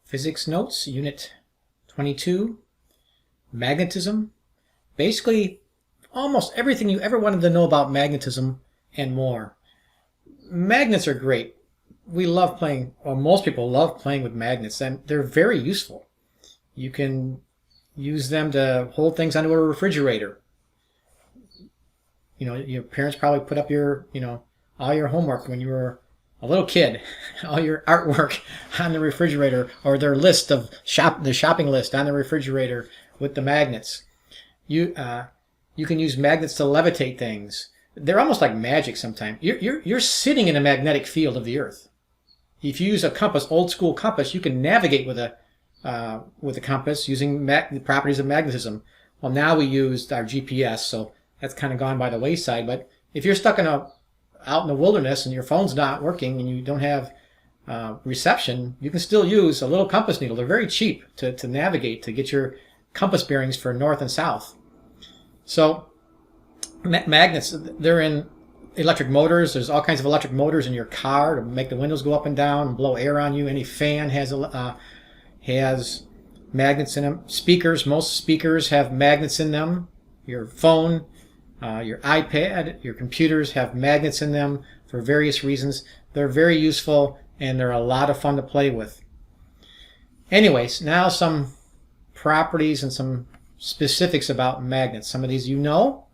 Physics Notes, Unit 22, Magnetism. Basically, almost everything you ever wanted to know about magnetism and more. Magnets are great. We love playing, or most people love playing with magnets, and they're very useful. You can use them to hold things onto a refrigerator. You know, your parents probably put up your, all your homework when you were a little kid, all your artwork on the refrigerator, or their list of the shopping list on the refrigerator with the magnets. You can use magnets to levitate things. They're almost like magic sometimes. You're sitting in a magnetic field of the Earth. If you use a compass, old school compass, you can navigate with a compass using the properties of magnetism. Well, now we use our GPS, so that's kind of gone by the wayside. But if you're stuck out in the wilderness and your phone's not working and you don't have reception, you can still use a little compass needle. They're very cheap to navigate, to get your compass bearings for north and south. So magnets, they're in electric motors. There's all kinds of electric motors in your car to make the windows go up and down and blow air on you. Any fan has magnets in them. Speakers, most speakers have magnets in them. Your phone, your iPad, your computers have magnets in them for various reasons. They're very useful and they're a lot of fun to play with. Anyways, now some properties and some specifics about magnets. Some of these you know,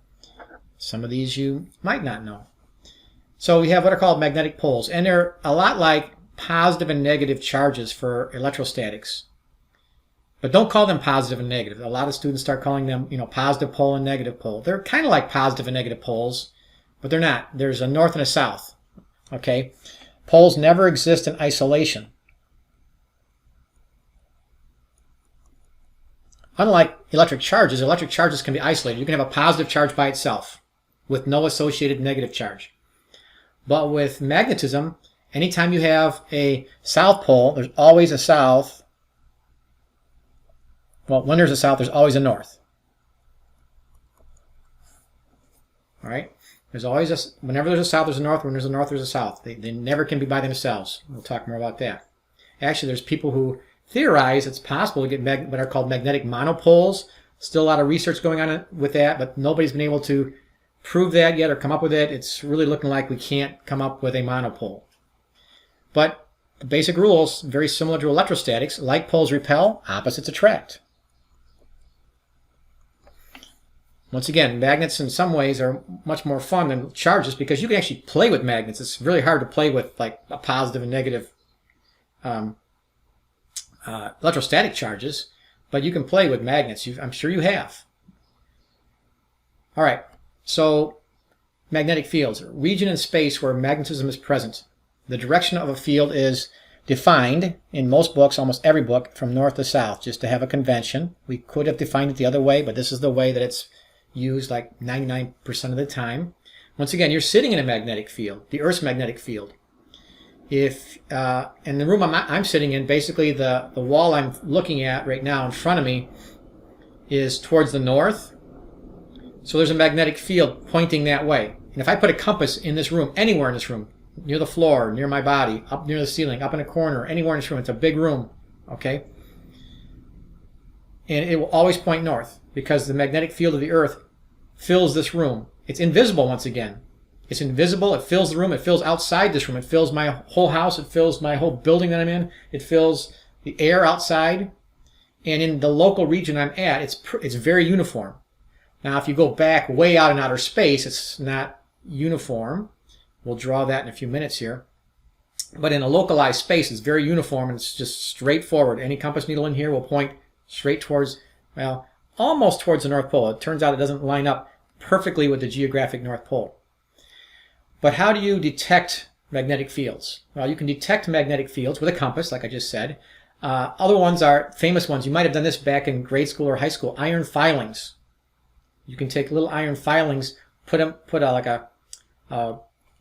some of these you might not know. So we have what are called magnetic poles, and they're a lot like positive and negative charges for electrostatics. But don't call them positive and negative. A lot of students start calling them, positive pole and negative pole. They're kind of like positive and negative poles, but they're not. There's a north and a south. Okay? Poles never exist in isolation. Unlike electric charges can be isolated. You can have a positive charge by itself with no associated negative charge. But with magnetism, anytime you have a south pole, there's always a south. Well, when there's a south, there's always a north. All right? There's always whenever there's a south, there's a north. When there's a north, there's a south. They never can be by themselves. We'll talk more about that. Actually, there's people who theorize it's possible to get what are called magnetic monopoles. Still a lot of research going on with that, but nobody's been able to prove that yet or come up with it. It's really looking like we can't come up with a monopole. But the basic rules, very similar to electrostatics. Like poles repel, opposites attract. Once again, magnets in some ways are much more fun than charges because you can actually play with magnets. It's really hard to play with like a positive and negative electrostatic charges, but you can play with magnets. I'm sure you have. All right, so magnetic fields, region in space where magnetism is present. The direction of a field is defined in most books, almost every book, from north to south, just to have a convention. We could have defined it the other way, but this is the way that it's used like 99% of the time. Once again, you're sitting in a magnetic field, the Earth's magnetic field. If in the room I'm sitting in, basically the wall I'm looking at right now in front of me is towards the north. So there's a magnetic field pointing that way. And if I put a compass in this room, anywhere in this room, near the floor, near my body, up near the ceiling, up in a corner, anywhere in this room, it's a big room, okay? And it will always point north because the magnetic field of the Earth fills this room. It's invisible once again. It's invisible. It fills the room. It fills outside this room. It fills my whole house. It fills my whole building that I'm in. It fills the air outside. And in the local region I'm at, it's very uniform. Now, if you go back way out in outer space, it's not uniform. We'll draw that in a few minutes here. But in a localized space, it's very uniform and it's just straightforward. Any compass needle in here will point straight towards, well, almost towards the North Pole. It turns out it doesn't line up perfectly with the geographic North Pole. But how do you detect magnetic fields? Well, you can detect magnetic fields with a compass, like I just said. Other ones are famous ones. You might have done this back in grade school or high school. Iron filings. You can take little iron filings, put a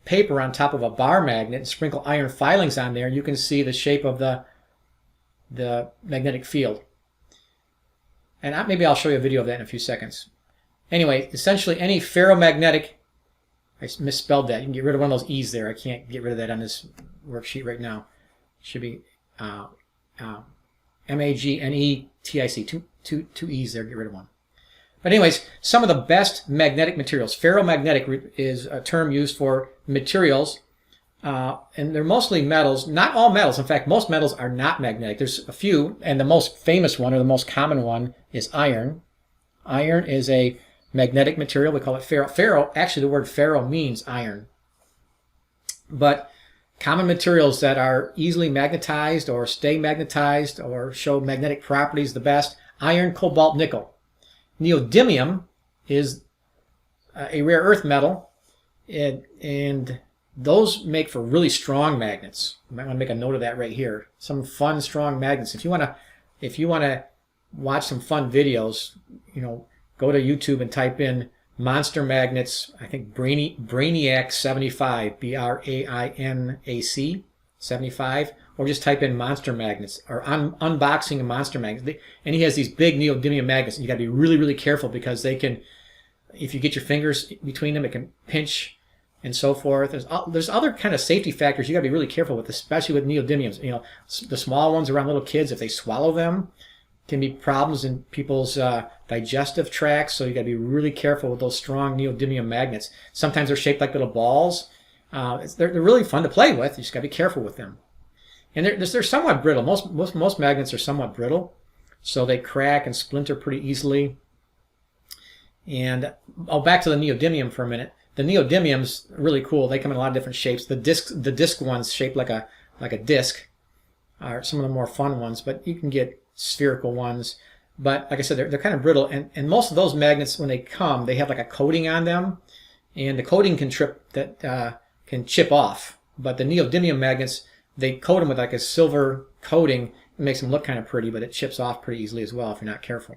paper on top of a bar magnet and sprinkle iron filings on there. You can see the shape of the magnetic field. And maybe I'll show you a video of that in a few seconds. Anyway, essentially any ferromagnetic, I misspelled that. You can get rid of one of those E's there. I can't get rid of that on this worksheet right now. It should be magnetic, two E's there, get rid of one. But anyways, some of the best magnetic materials. Ferromagnetic is a term used for materials, and they're mostly metals. Not all metals. In fact, most metals are not magnetic. There's a few, and the most famous one, or the most common one, is iron. Iron is a magnetic material. We call it ferro. Ferro, actually the word ferro means iron. But common materials that are easily magnetized or stay magnetized or show magnetic properties the best: iron, cobalt, nickel. Neodymium is a rare earth metal, and those make for really strong magnets. You might want to make a note of that right here. Some fun, strong magnets. If you want to watch some fun videos, go to YouTube and type in monster magnets. I think Brainiac 75, Brainac 75, or just type in monster magnets or unboxing of monster magnets. And he has these big neodymium magnets, and you got to be really, really careful because they can, if you get your fingers between them, it can pinch and so forth. There's other kind of safety factors you got to be really careful with, especially with neodymiums. The small ones around little kids, if they swallow them, can be problems in people's digestive tracts. So you got to be really careful with those strong neodymium magnets. Sometimes they're shaped like little balls. They're really fun to play with. You just got to be careful with them. And they're somewhat brittle. Most magnets are somewhat brittle, so they crack and splinter pretty easily. And back to the neodymium for a minute. The neodymium's really cool. They come in a lot of different shapes. The disc ones shaped like a disc are some of the more fun ones, but you can get spherical ones. But like I said, they're kind of brittle, and most of those magnets, when they come, they have like a coating on them, and the coating can chip off. But the neodymium magnets, they coat them with like a silver coating. It makes them look kind of pretty, but it chips off pretty easily as well if you're not careful.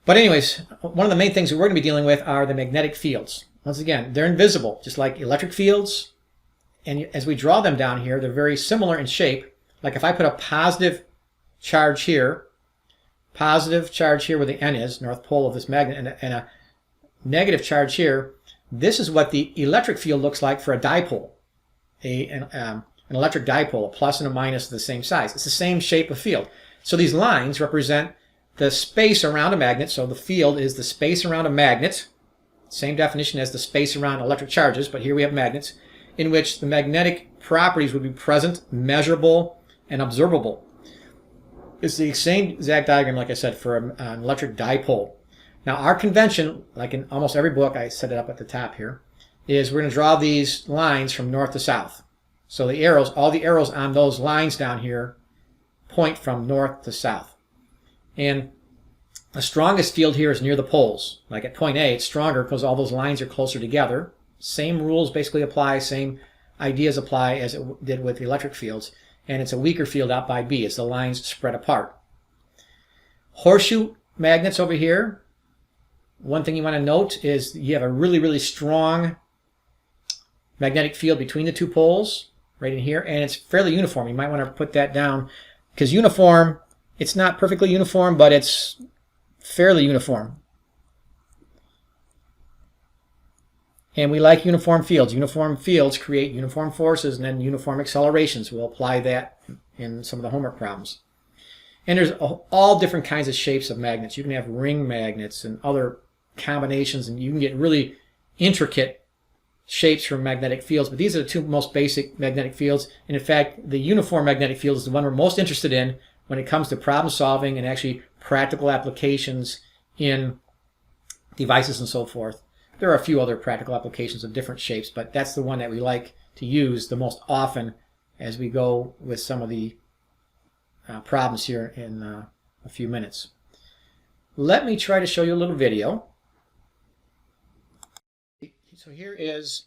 But anyways, one of the main things that we're going to be dealing with are the magnetic fields. Once again, they're invisible, just like electric fields. And as we draw them down here, they're very similar in shape. Like if I put a positive charge here where the N is, north pole of this magnet, and a negative charge here, this is what the electric field looks like for a dipole. An electric dipole, a plus and a minus of the same size. It's the same shape of field. So these lines represent the space around a magnet. So the field is the space around a magnet. Same definition as the space around electric charges, but here we have magnets, in which the magnetic properties would be present, measurable, and observable. It's the same exact diagram, like I said, for an electric dipole. Now, our convention, like in almost every book, I set it up at the top here, is we're going to draw these lines from north to south. So the arrows, all the arrows on those lines down here point from north to south. And the strongest field here is near the poles. Like at point A, it's stronger because all those lines are closer together. Same rules basically apply, same ideas apply as it did with the electric fields. And it's a weaker field out by B as the lines spread apart. Horseshoe magnets over here. One thing you want to note is you have a really, really strong magnetic field between the two poles right in here, and it's fairly uniform. You might want to put that down because uniform, it's not perfectly uniform, but it's fairly uniform. And we like uniform fields. Uniform fields create uniform forces and then uniform accelerations. We'll apply that in some of the homework problems. And there's all different kinds of shapes of magnets. You can have ring magnets and other combinations, and you can get really intricate shapes from magnetic fields. But these are the two most basic magnetic fields. And in fact, the uniform magnetic field is the one we're most interested in when it comes to problem solving and actually practical applications in devices and so forth. There are a few other practical applications of different shapes, but that's the one that we like to use the most often as we go with some of the problems here in a few minutes. Let me try to show you a little video. So here is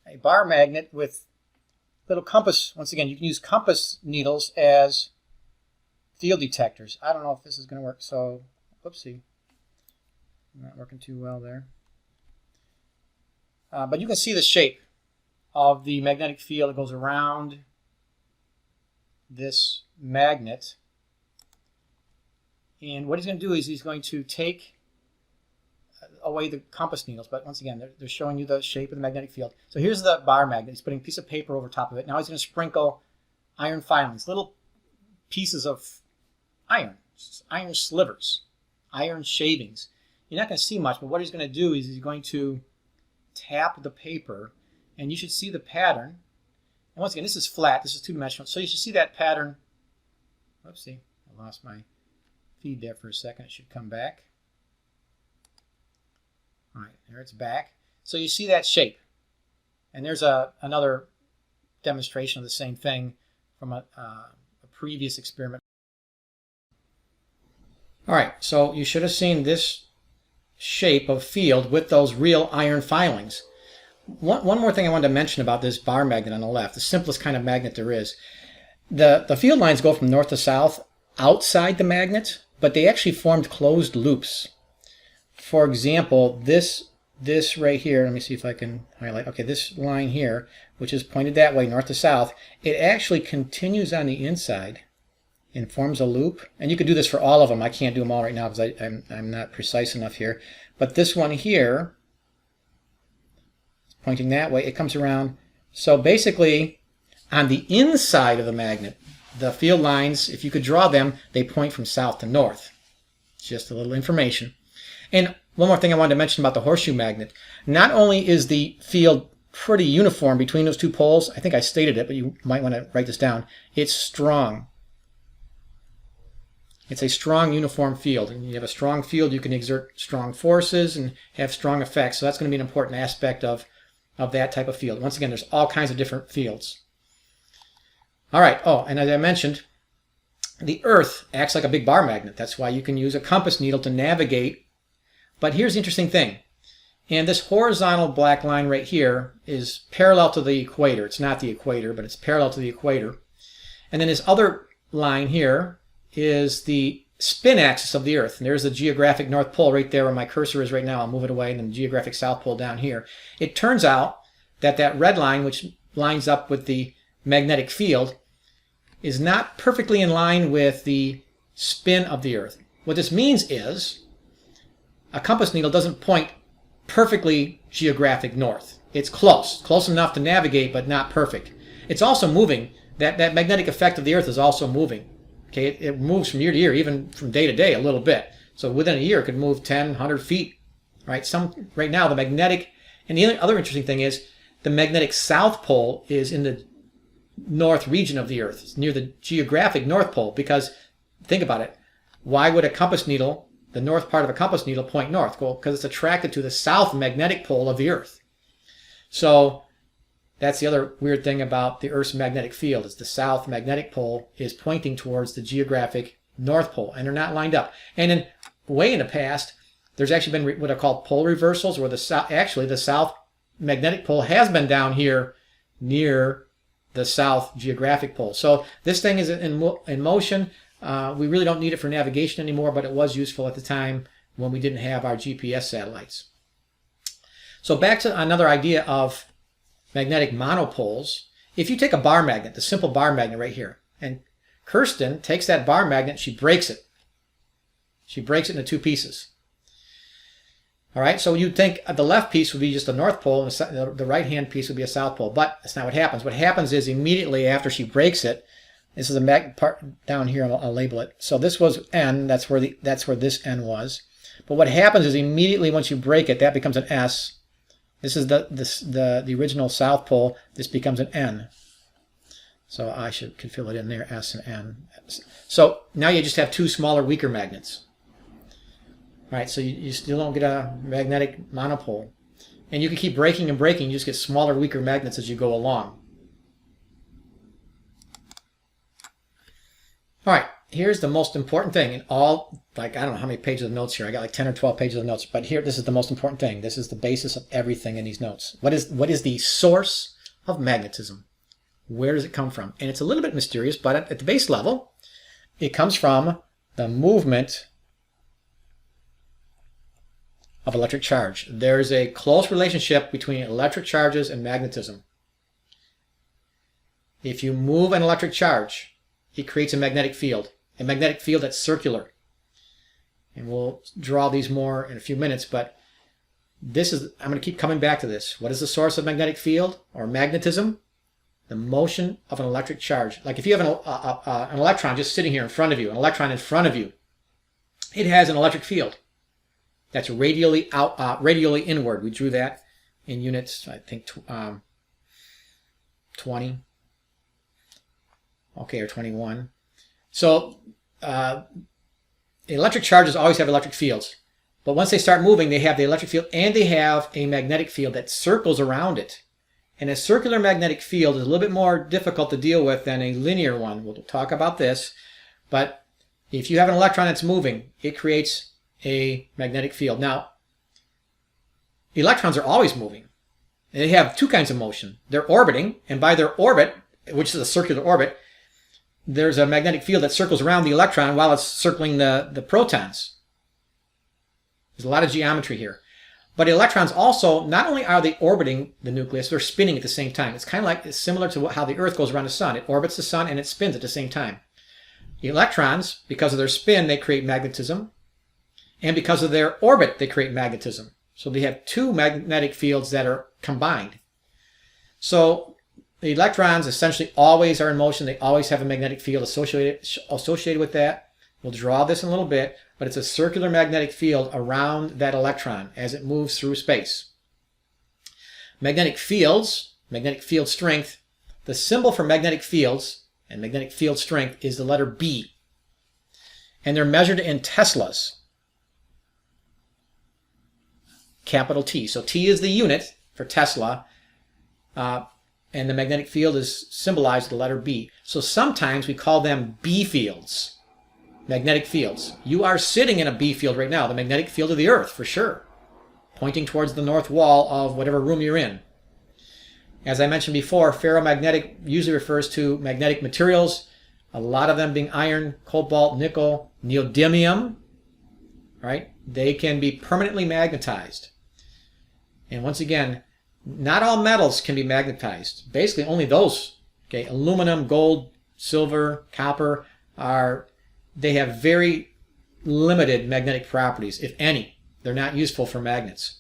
a bar magnet with little compass. Once again, you can use compass needles as field detectors. I don't know if this is going to work, so whoopsie. Not working too well there. But you can see the shape of the magnetic field that goes around this magnet. And what he's going to do is he's going to take away the compass needles. But once again, they're showing you the shape of the magnetic field. So here's the bar magnet. He's putting a piece of paper over top of it. Now he's going to sprinkle iron filings, little pieces of iron slivers, iron shavings. You're not going to see much, but what he's going to do is he's going to tap the paper, and you should see the pattern. And once again, this is flat, this is two-dimensional, so you should see that pattern. Whoopsie, I lost my feed there for a second. It should come back. All right, there it's back. So you see that shape. And there's another demonstration of the same thing from a previous experiment. All right, so you should have seen this shape of field with those real iron filings. One more thing I wanted to mention about this bar magnet on the left, the simplest kind of magnet there is. The field lines go from north to south outside the magnet, but they actually formed closed loops. For example, this right here, let me see if I can highlight. Okay, this line here, which is pointed that way, north to south, it actually continues on the inside and forms a loop. And you could do this for all of them. I can't do them all right now because I'm not precise enough here. But this one here, pointing that way, it comes around. So basically, on the inside of the magnet, the field lines, if you could draw them, they point from south to north. Just a little information. And one more thing I wanted to mention about the horseshoe magnet. Not only is the field pretty uniform between those two poles, I think I stated it, but you might want to write this down. It's strong. It's a strong, uniform field. And you have a strong field, you can exert strong forces and have strong effects. So that's going to be an important aspect of that type of field. Once again, there's all kinds of different fields. All right. Oh, and as I mentioned, the Earth acts like a big bar magnet. That's why you can use a compass needle to navigate. But here's the interesting thing. And this horizontal black line right here is parallel to the equator. It's not the equator, but it's parallel to the equator. And then this other line here is the spin axis of the Earth. And there's the geographic North Pole right there where my cursor is right now. I'll move it away, and then the geographic South Pole down here. It turns out that that red line, which lines up with the magnetic field, is not perfectly in line with the spin of the Earth. What this means is a compass needle doesn't point perfectly geographic north. It's close enough to navigate, but not perfect. It's also moving. That magnetic effect of the Earth is also moving. Okay, it moves from year to year, even from day to day, a little bit. So within a year, it could move 10, 100 feet. Right? Right now, the magnetic, and the other interesting thing is the magnetic South Pole is in the north region of the Earth. It's near the geographic North Pole, because think about it. Why would a compass needle, the north part of a compass needle, point north? Well, because it's attracted to the south magnetic pole of the Earth. So that's the other weird thing about the Earth's magnetic field, is the south magnetic pole is pointing towards the geographic North Pole, and they're not lined up. And then way in the past, there's actually been what are called pole reversals, where the south magnetic pole has been down here near the south geographic pole. So this thing is in motion. We really don't need it for navigation anymore, but it was useful at the time when we didn't have our GPS satellites. So back to another idea of magnetic monopoles. If you take a bar magnet, the simple bar magnet right here, and Kirsten takes that bar magnet, she breaks it. She breaks it into two pieces. All right, so you'd think the left piece would be just the North Pole, and the right-hand piece would be a South Pole, but that's not what happens. What happens is immediately after she breaks it, this is the magnet part down here, I'll label it. So this was N, that's where this N was. But what happens is immediately once you break it, that becomes an S. This is the original South Pole. This becomes an N. So I could fill it in there, S and N. So now you just have two smaller, weaker magnets. All right, so you still don't get a magnetic monopole. And you can keep breaking and breaking. You just get smaller, weaker magnets as you go along. All right, here's the most important thing in all, I don't know how many pages of notes here. I got like 10 or 12 pages of notes, but here, this is the most important thing. This is the basis of everything in these notes. What is the source of magnetism? Where does it come from? And it's a little bit mysterious, but at the base level, it comes from the movement of electric charge. There's a close relationship between electric charges and magnetism. If you move an electric charge, it creates a magnetic field that's circular. And we'll draw these more in a few minutes, but I'm going to keep coming back to this. What is the source of magnetic field or magnetism? The motion of an electric charge. Like if you have an electron just sitting here in front of you, an electron in front of you, it has an electric field that's radially radially inward. We drew that in units, I think, 20. Okay, or 21. So electric charges always have electric fields. But once they start moving, they have the electric field and they have a magnetic field that circles around it. And a circular magnetic field is a little bit more difficult to deal with than a linear one. We'll talk about this. But if you have an electron that's moving, it creates a magnetic field. Now, electrons are always moving. They have two kinds of motion. They're orbiting, and by their orbit, which is a circular orbit, there's a magnetic field that circles around the electron while it's circling the protons. There's a lot of geometry here. But electrons also, not only are they orbiting the nucleus, they're spinning at the same time. It's kind of like, it's similar to how the Earth goes around the sun. It orbits the sun and it spins at the same time. Electrons, because of their spin, they create magnetism. And because of their orbit, they create magnetism. So they have two magnetic fields that are combined. So the electrons essentially always are in motion. They always have a magnetic field associated with that. We'll draw this in a little bit, but it's a circular magnetic field around that electron as it moves through space. Magnetic fields, magnetic field strength, the symbol for magnetic fields and magnetic field strength is the letter B. And they're measured in Teslas. Capital T. So T is the unit for Tesla, and the magnetic field is symbolized with the letter B. So sometimes we call them B fields. Magnetic fields. You are sitting in a B field right now, the magnetic field of the Earth, for sure, pointing towards the north wall of whatever room you're in. As I mentioned before, ferromagnetic usually refers to magnetic materials, a lot of them being iron, cobalt, nickel, neodymium, right? They can be permanently magnetized. And once again, not all metals can be magnetized. Basically, only those. Okay, aluminum, gold, silver, copper they have very limited magnetic properties, if any. They're not useful for magnets.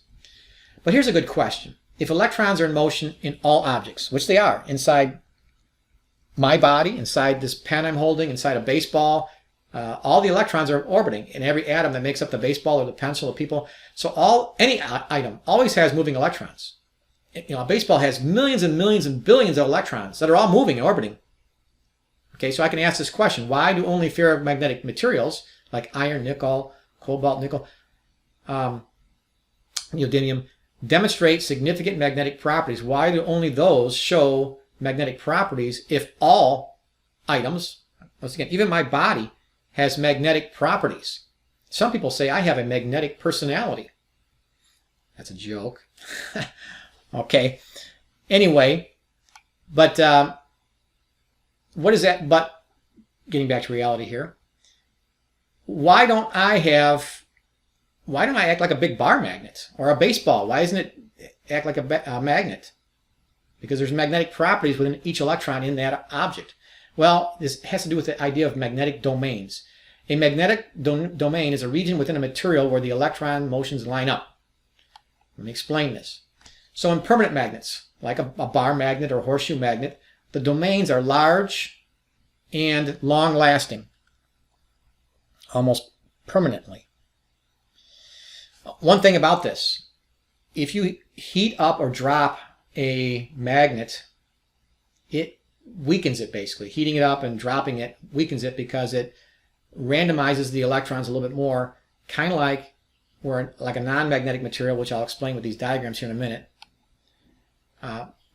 But here's a good question. If electrons are in motion in all objects, which they are, inside my body, inside this pen I'm holding, inside a baseball, all the electrons are orbiting in every atom that makes up the baseball or the pencil of people. So any item always has moving electrons. A baseball has millions and millions and billions of electrons that are all moving and orbiting. Okay, so I can ask this question: why do only ferromagnetic materials like iron, nickel, cobalt, nickel, neodymium demonstrate significant magnetic properties? Why do only those show magnetic properties if all items, once again, even my body, has magnetic properties? Some people say I have a magnetic personality. That's a joke. Okay. Anyway, but what is that? But getting back to reality here, why don't I act like a big bar magnet or a baseball? Why doesn't it act like a magnet? Because there's magnetic properties within each electron in that object. Well, this has to do with the idea of magnetic domains. A magnetic domain is a region within a material where the electron motions line up. Let me explain this. So in permanent magnets, like a bar magnet or a horseshoe magnet, the domains are large and long-lasting, almost permanently. One thing about this, if you heat up or drop a magnet, it weakens it basically. Heating it up and dropping it weakens it because it randomizes the electrons a little bit more, kind of like a non-magnetic material, which I'll explain with these diagrams here in a minute.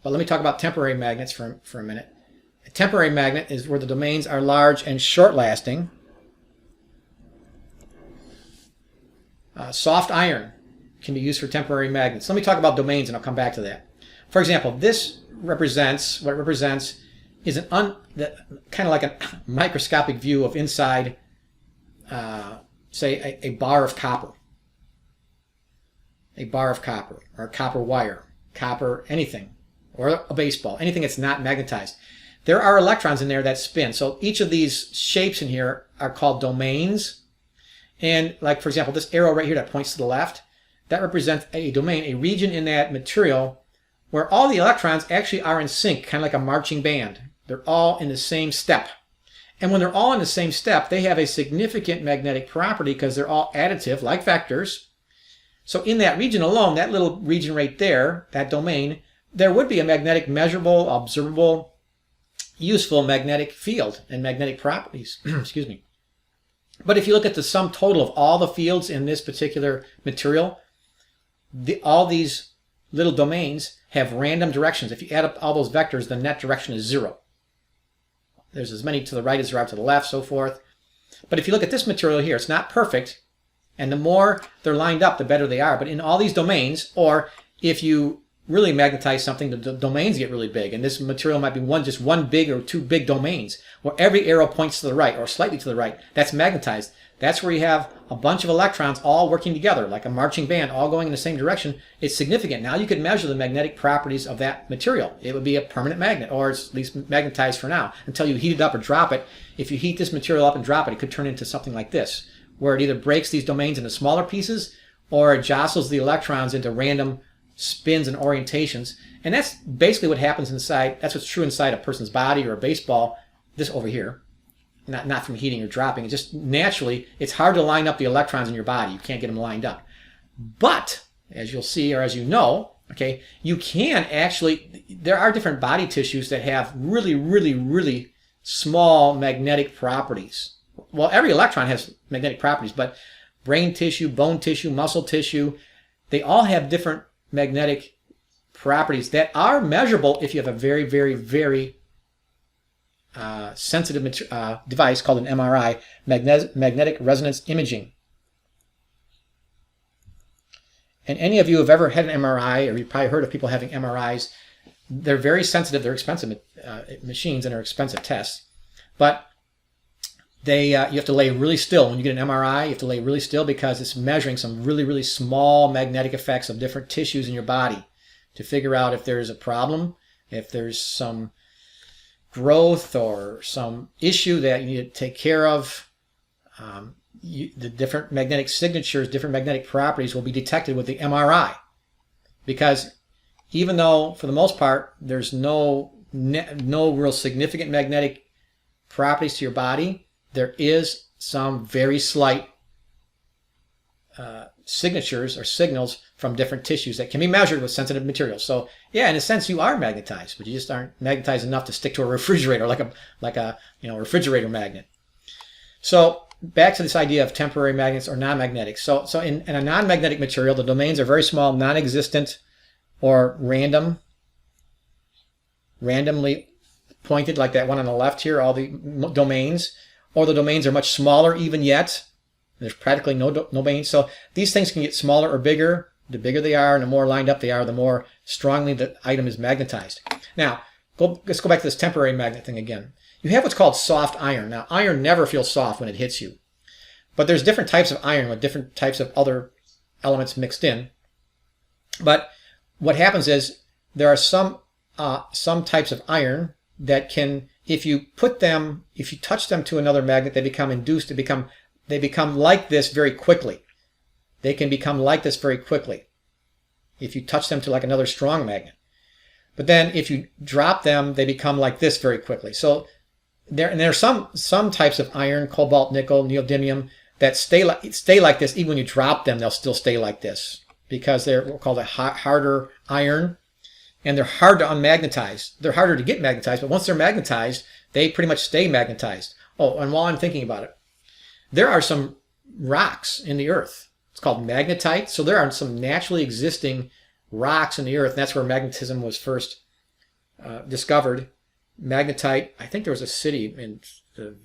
But let me talk about temporary magnets for a minute. A temporary magnet is where the domains are large and short-lasting. Soft iron can be used for temporary magnets. Let me talk about domains and I'll come back to that. For example, what it represents is kind of like a microscopic view of inside, say, a bar of copper. A bar of copper, or copper wire, copper anything, or a baseball, anything that's not magnetized. There are electrons in there that spin. So each of these shapes in here are called domains. And like, for example, this arrow right here that points to the left, that represents a domain, a region in that material where all the electrons actually are in sync, kind of like a marching band. They're all in the same step. And when they're all in the same step, they have a significant magnetic property because they're all additive, like vectors. So in that region alone, that little region right there, that domain, there would be a magnetic, measurable, observable, useful magnetic field and magnetic properties. Excuse me. But if you look at the sum total of all the fields in this particular material, all these little domains have random directions. If you add up all those vectors, the net direction is 0. There's as many to the right as there are to the left, so forth. But if you look at this material here, it's not perfect. And the more they're lined up, the better they are. But in all these domains, or if you really magnetize something, the domains get really big. And this material might be just one big or two big domains, where every arrow points to the right or slightly to the right. That's magnetized. That's where you have a bunch of electrons all working together, like a marching band, all going in the same direction. It's significant. Now you could measure the magnetic properties of that material. It would be a permanent magnet, or it's at least magnetized for now, until you heat it up or drop it. If you heat this material up and drop it, it could turn into something like this, where it either breaks these domains into smaller pieces, or it jostles the electrons into random spins and orientations. And that's basically what happens inside. That's what's true inside a person's body or a baseball. This over here. Not from heating or dropping. It just naturally, it's hard to line up the electrons in your body. You can't get them lined up. But, as you'll see, or as you know, okay, you can actually, there are different body tissues that have really, really, really small magnetic properties. Well, every electron has magnetic properties, but brain tissue, bone tissue, muscle tissue, they all have different magnetic properties that are measurable if you have a very, very, very sensitive device called an MRI, magnetic resonance imaging. And any of you who have ever had an MRI, or you've probably heard of people having MRIs, they're very sensitive. They're expensive machines and are expensive tests. But you have to lay really still. When you get an MRI, you have to lay really still because it's measuring some really, really small magnetic effects of different tissues in your body to figure out if there's a problem, if there's some growth or some issue that you need to take care of. The different magnetic signatures, different magnetic properties will be detected with the MRI. Because even though, for the most part, there's no real significant magnetic properties to your body, there is some very slight signatures or signals from different tissues that can be measured with sensitive materials. So yeah, in a sense, you are magnetized, but you just aren't magnetized enough to stick to a refrigerator like a refrigerator magnet. So back to this idea of temporary magnets or non-magnetic. So in a non-magnetic material, the domains are very small, non-existent, or randomly pointed, like that one on the left here, all the domains, or the domains are much smaller even yet. There's practically no domains. So these things can get smaller or bigger. The bigger they are and the more lined up they are, the more strongly the item is magnetized. Now, let's go back to this temporary magnet thing again. You have what's called soft iron. Now, iron never feels soft when it hits you. But there's different types of iron with different types of other elements mixed in. But what happens is there are some types of iron that can, if you touch them to another magnet, they become induced, they become like this very quickly. They can become like this very quickly if you touch them to like another strong magnet. But then if you drop them, they become like this very quickly. So there are some types of iron, cobalt, nickel, neodymium, that stay like this. Even when you drop them, they'll still stay like this because they're called a harder iron, and they're hard to unmagnetize. They're harder to get magnetized, but once they're magnetized, they pretty much stay magnetized. Oh, and while I'm thinking about it, there are some rocks in the earth. It's called magnetite. So there are some naturally existing rocks in the earth, and that's where magnetism was first discovered. Magnetite, I think there was a city in the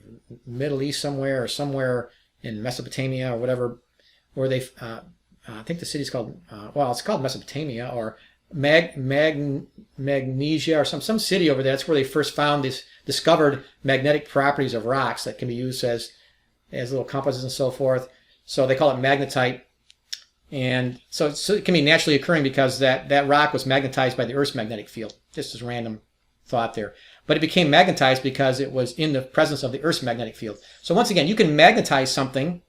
Middle East somewhere, or somewhere in Mesopotamia or whatever, where they, I think the city's called, it's called Mesopotamia, or Magnesia, or some city over there. That's where they first found these discovered magnetic properties of rocks that can be used as little compasses and so forth. So they call it magnetite. And so it can be naturally occurring because that rock was magnetized by the Earth's magnetic field. Just as random thought there. But it became magnetized because it was in the presence of the Earth's magnetic field. So once again, you can magnetize something.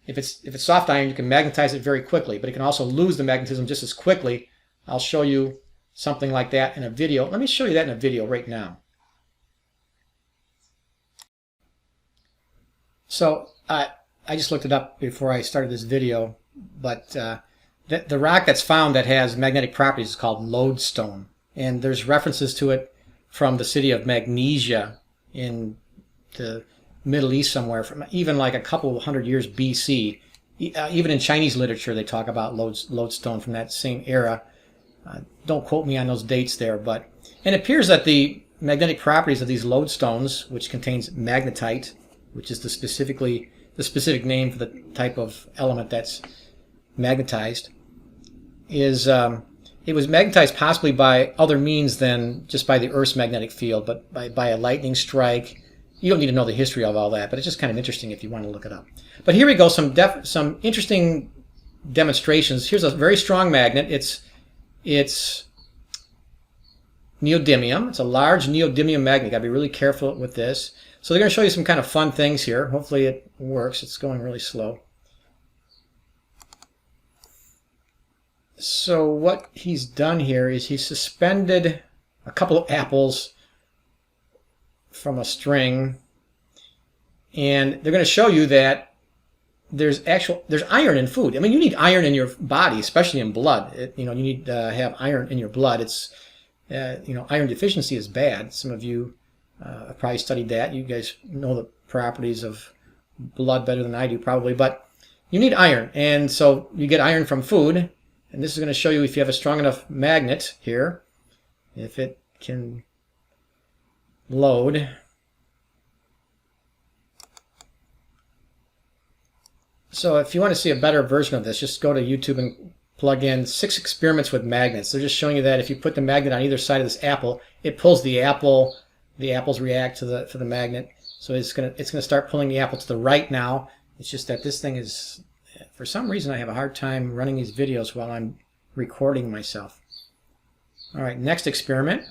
If it's soft iron, you can magnetize it very quickly, but it can also lose the magnetism just as quickly I'll show you something like that in a video. Let me show you that in a video right now. So I just looked it up before I started this video, but the rock that's found that has magnetic properties is called lodestone, and there's references to it from the city of Magnesia in the Middle East somewhere, from even like a couple hundred years BC. Even in Chinese literature, they talk about lodestone from that same era. Don't quote me on those dates there, but it appears that the magnetic properties of these lodestones, which contains magnetite, which is the specific name for the type of element that's magnetized, is it was magnetized possibly by other means than just by the Earth's magnetic field, but by a lightning strike. You don't need to know the history of all that, but it's just kind of interesting if you want to look it up. But here we go, some interesting demonstrations. Here's a very strong magnet. It's neodymium. It's a large neodymium magnet. Got to be really careful with this. So they're going to show you some kind of fun things here. Hopefully it works. It's going really slow. So what he's done here is he's suspended a couple of apples from a string, and they're going to show you that there's iron in food. I mean, you need iron in your body, especially in blood. You need to have iron in your blood. It's iron deficiency is bad. Some of you have probably studied that. You guys know the properties of blood better than I do probably, but you need iron, and so you get iron from food. And this is going to show you if you have a strong enough magnet here, if it can load. So if you want to see a better version of this, just go to YouTube and plug in 6 experiments with magnets. They're just showing you that if you put the magnet on either side of this apple, it pulls the apple. The apples react to the magnet. So it's gonna start pulling the apple to the right now. It's just that this thing is, for some reason, I have a hard time running these videos while I'm recording myself. All right, next experiment.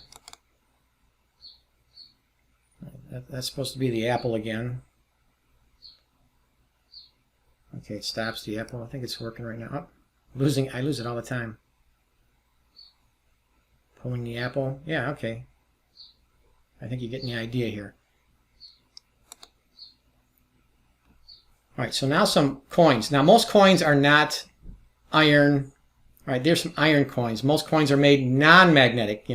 That's supposed to be the apple again. Okay, it stops the apple. I think it's working right now. Oh, I lose it all the time. Pulling the apple. Yeah, okay. I think you're getting the idea here. All right, so now some coins. Now most coins are not iron. All right, there's some iron coins. Most coins are made non-magnetic,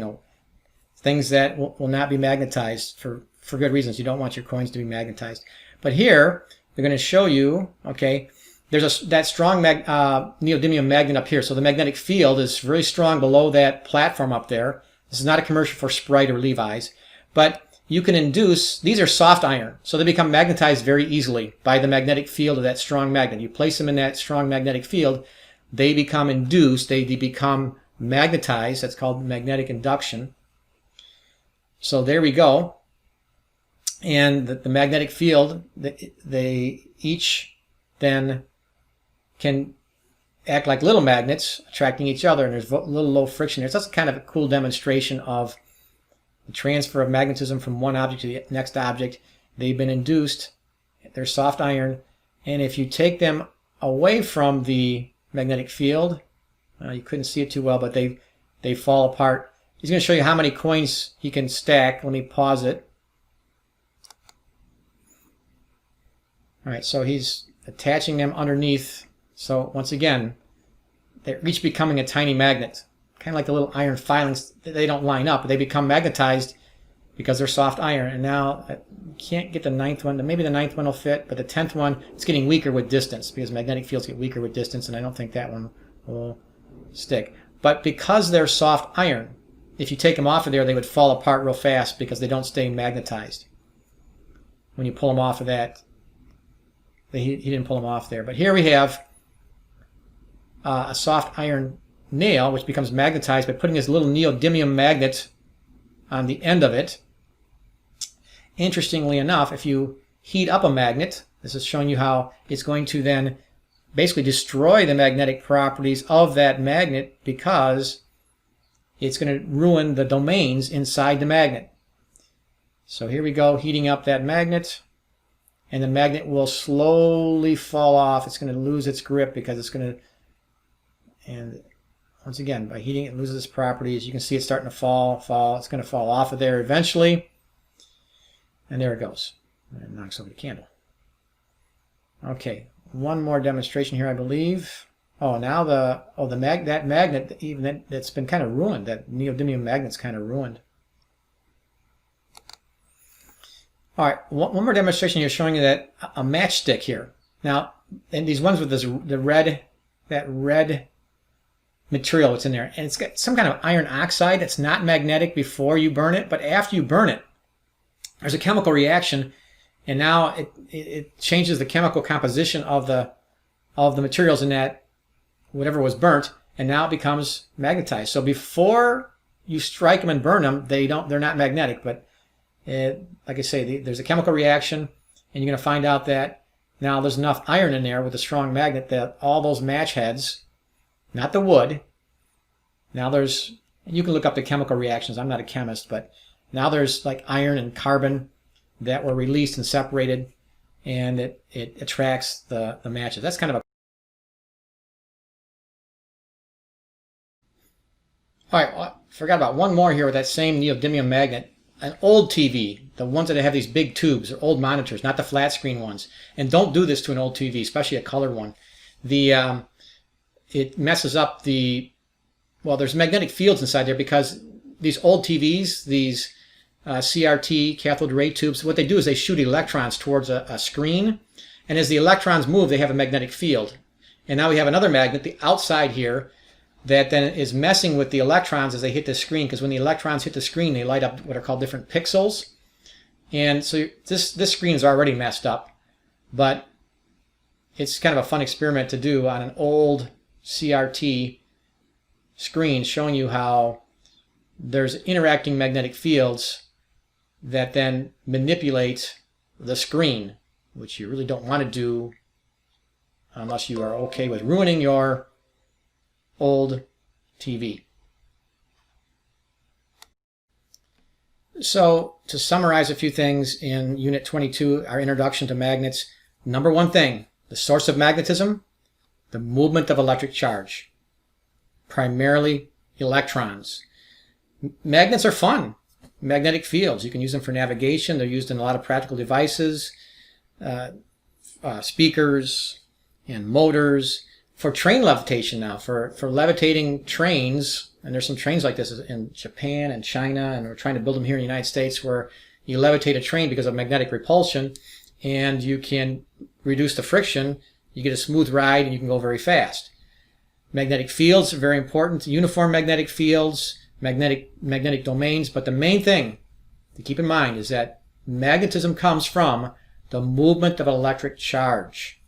things that will not be magnetized for good reasons. You don't want your coins to be magnetized. But here, they're going to show you, okay, there's that strong neodymium magnet up here. So the magnetic field is very strong below that platform up there. This is not a commercial for Sprite or Levi's, but you can induce, these are soft iron, so they become magnetized very easily by the magnetic field of that strong magnet. You place them in that strong magnetic field, they become induced, they become magnetized. That's called magnetic induction. So there we go. And the magnetic field, they each then can act like little magnets, attracting each other, and there's a little low friction there. So that's kind of a cool demonstration of the transfer of magnetism from one object to the next object. They've been induced, they're soft iron, and if you take them away from the magnetic field, you couldn't see it too well, but they fall apart. He's going to show you how many coins he can stack. Let me pause it. All right, so he's attaching them underneath. So once again, they're each becoming a tiny magnet. Kind of like the little iron filings. They don't line up, but they become magnetized because they're soft iron. And now I can't get the 9th one. Maybe the 9th one will fit, but the 10th one, it's getting weaker with distance because magnetic fields get weaker with distance, and I don't think that one will stick. But because they're soft iron, if you take them off of there, they would fall apart real fast because they don't stay magnetized. When you pull them off of that, he didn't pull them off there. But here we have a soft iron nail, which becomes magnetized by putting this little neodymium magnet on the end of it. Interestingly enough, if you heat up a magnet, this is showing you how it's going to then basically destroy the magnetic properties of that magnet because it's going to ruin the domains inside the magnet. So here we go, heating up that magnet, and the magnet will slowly fall off. It's going to lose its grip because it's going to, and once again, by heating it, loses its properties. You can see it's starting to fall. It's going to fall off of there eventually. And there it goes. And it knocks over the candle. Okay, one more demonstration here, I believe. Oh, now that magnet, even that's been kind of ruined. That neodymium magnet's kind of ruined. All right, one more demonstration here showing you that a matchstick here. Now, and these ones with that red material that's in there, and it's got some kind of iron oxide that's not magnetic before you burn it, but after you burn it, there's a chemical reaction, and now it changes the chemical composition of the materials in that whatever was burnt, and now it becomes magnetized. So before you strike them and burn them, they're not magnetic, but like I say, there's a chemical reaction, and you're going to find out that now there's enough iron in there with a strong magnet that all those match heads, not the wood, now there's, you can look up the chemical reactions, I'm not a chemist, but now there's like iron and carbon that were released and separated, and it attracts the matches. That's kind of a... All right, I forgot about one more here with that same neodymium magnet. An old TV, the ones that have these big tubes, or old monitors, not the flat screen ones. And don't do this to an old TV, especially a colored one. It messes up well, there's magnetic fields inside there because these old TVs, these CRT, cathode ray tubes, what they do is they shoot electrons towards a screen. And as the electrons move, they have a magnetic field. And now we have another magnet, the outside here, that then is messing with the electrons as they hit the screen, because when the electrons hit the screen, they light up what are called different pixels. And so this screen is already messed up, but it's kind of a fun experiment to do on an old CRT screen, showing you how there's interacting magnetic fields that then manipulate the screen, which you really don't want to do unless you are okay with ruining your old TV. So to summarize a few things in Unit 22, our introduction to magnets, number one thing, the source of magnetism, the movement of electric charge, primarily electrons. Magnets are fun. Magnetic fields, you can use them for navigation. They're used in a lot of practical devices, speakers and motors. For train levitation now, for levitating trains, and there's some trains like this in Japan and China, and we're trying to build them here in the United States, where you levitate a train because of magnetic repulsion, and you can reduce the friction, you get a smooth ride, and you can go very fast. Magnetic fields are very important, uniform magnetic fields, magnetic domains, but the main thing to keep in mind is that magnetism comes from the movement of an electric charge.